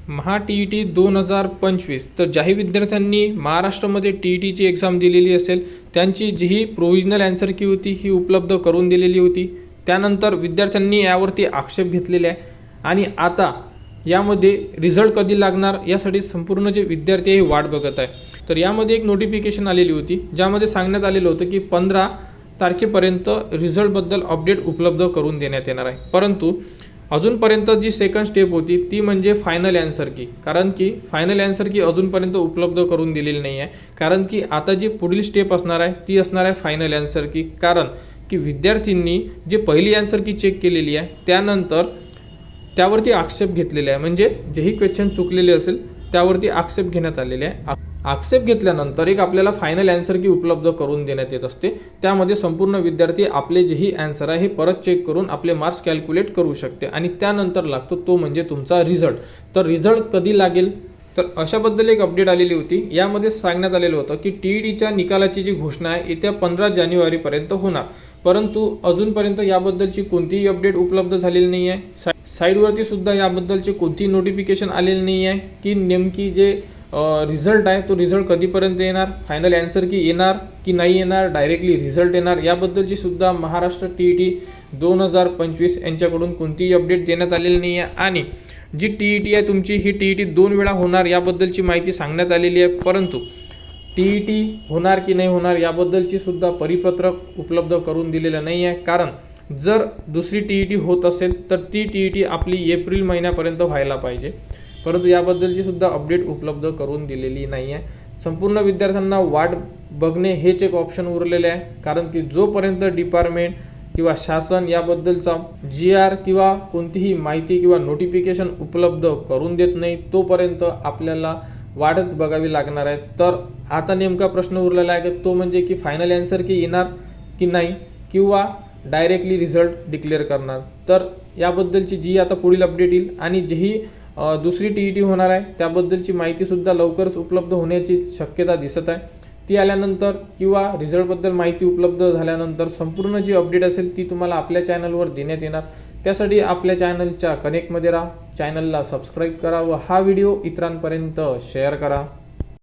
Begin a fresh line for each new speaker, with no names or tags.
महा TET 2025 तर ज्याही विद्यार्थ्यांनी महाराष्ट्रामध्ये TETची एक्झाम दिलेली असेल त्यांची जी ही प्रोव्हिजनल ॲन्सर की होती ही उपलब्ध करून दिलेली होती। त्यानंतर विद्यार्थ्यांनी यावरती आक्षेप घेतलेले आहे आणि आता यामध्ये रिझल्ट कधी लागणार यासाठी संपूर्ण जे विद्यार्थी आहे वाट बघत आहे। तर यामध्ये एक नोटिफिकेशन आलेली होती ज्यामध्ये सांगण्यात आलेलं होतं की 15 तारखेपर्यंत रिझल्टबद्दल अपडेट उपलब्ध करून देण्यात येणार आहे। परंतु अजूनपर्यंत जी सेकंड स्टेप होती ती म्हणजे फायनल ॲन्सर की, कारण की फायनल ॲन्सर की अजूनपर्यंत उपलब्ध करून दिलेली नाही आहे। कारण की आता जी पुढील स्टेप असणार आहे ती असणार आहे फायनल ॲन्सर की, कारण की विद्यार्थ्यांनी जी पहिली ॲन्सर की चेक केलेली आहे त्यानंतर त्यावरती आक्षेप घेतलेले आहे, म्हणजे जेही क्वेश्चन चुकलेले असेल त्यावरती आक्षेप घेण्यात आलेले आहे। आक्षेप घेतल्यानंतर एक आपल्याला फायनल ॲन्सर की उपलब्ध करून देण्यात येत असते। त्यामध्ये संपूर्ण विद्यार्थी आपले जेही ॲन्सर आहे हे परत चेक करून आपले मार्क्स कॅल्क्युलेट करू शकते आणि त्यानंतर लागतो तो म्हणजे तुमचा रिझल्ट। तर रिझल्ट कधी लागेल तर अशाबद्दल एक अपडेट आलेली होती। यामध्ये सांगण्यात आलेलं होतं की TETच्या निकालाची जी घोषणा आहे येत्या 15 जानेवारीपर्यंत होणार, परंतु अजूनपर्यंत याबद्दलची कोणतीही अपडेट उपलब्ध झालेली नाही आहे। साईडवरती सुद्धा याबद्दलचे कोणतीही नोटिफिकेशन आलेली नाही आहे की नेमकी जे रिझल्ट आहे तो रिझल्ट कधीपर्यंत येणार, फायनल ॲन्सर की येणार की नाही येणार, डायरेक्टली रिझल्ट येणार, याबद्दलची सुद्धा महाराष्ट्र TET 2025 यांच्याकडून कोणतीही अपडेट देण्यात आलेली नाही आहे। आणि जी TET आहे तुमची ही TET 2 वेळा होणार याबद्दलची माहिती सांगण्यात आलेली आहे, परंतु TET होणार की नाही होणार याबद्दलची सुद्धा परिपत्रक उपलब्ध करून दिलेलं नाही आहे। कारण जर दुसरी TET होत असेल तर ती TET आपली एप्रिल महिन्यापर्यंत व्हायला पाहिजे, परंतु याबद्दलची सुद्धा अपडेट उपलब्ध करून दिलेली नाही आहे। संपूर्ण विद्यार्थ्यांना वाट बघणे हेच एक ऑप्शन उरलेले आहे, कारण की जोपर्यंत डिपार्टमेंट किंवा शासन याबद्दलचा GR किंवा कोणतीही माहिती किंवा नोटिफिकेशन उपलब्ध करून देत नाही तोपर्यंत आपल्याला वाटच बघावी लागणार आहे। तर आता नेमका प्रश्न उरलेला आहे की तो म्हणजे की फायनल ॲन्सर की येणार की नाही किंवा डायरेक्टली रिझल्ट डिक्लेअर करणार। तर याबद्दलची जी आता पुढील अपडेट येईल आणि जेही दुसरी TET होणार आहे त्याबद्दलची माहितीसुद्धा लवकरच उपलब्ध होण्याची शक्यता दिसत आहे। ती आल्यानंतर किंवा रिझल्टबद्दल माहिती उपलब्ध झाल्यानंतर संपूर्ण जी अपडेट असेल ती तुम्हाला आपल्या चॅनलवर देण्यात येणार। त्यासाठी आपल्या चॅनलच्या कनेक्टमध्ये राहा, चॅनलला सबस्क्राईब करा व हा व्हिडिओ इतरांपर्यंत शेअर करा।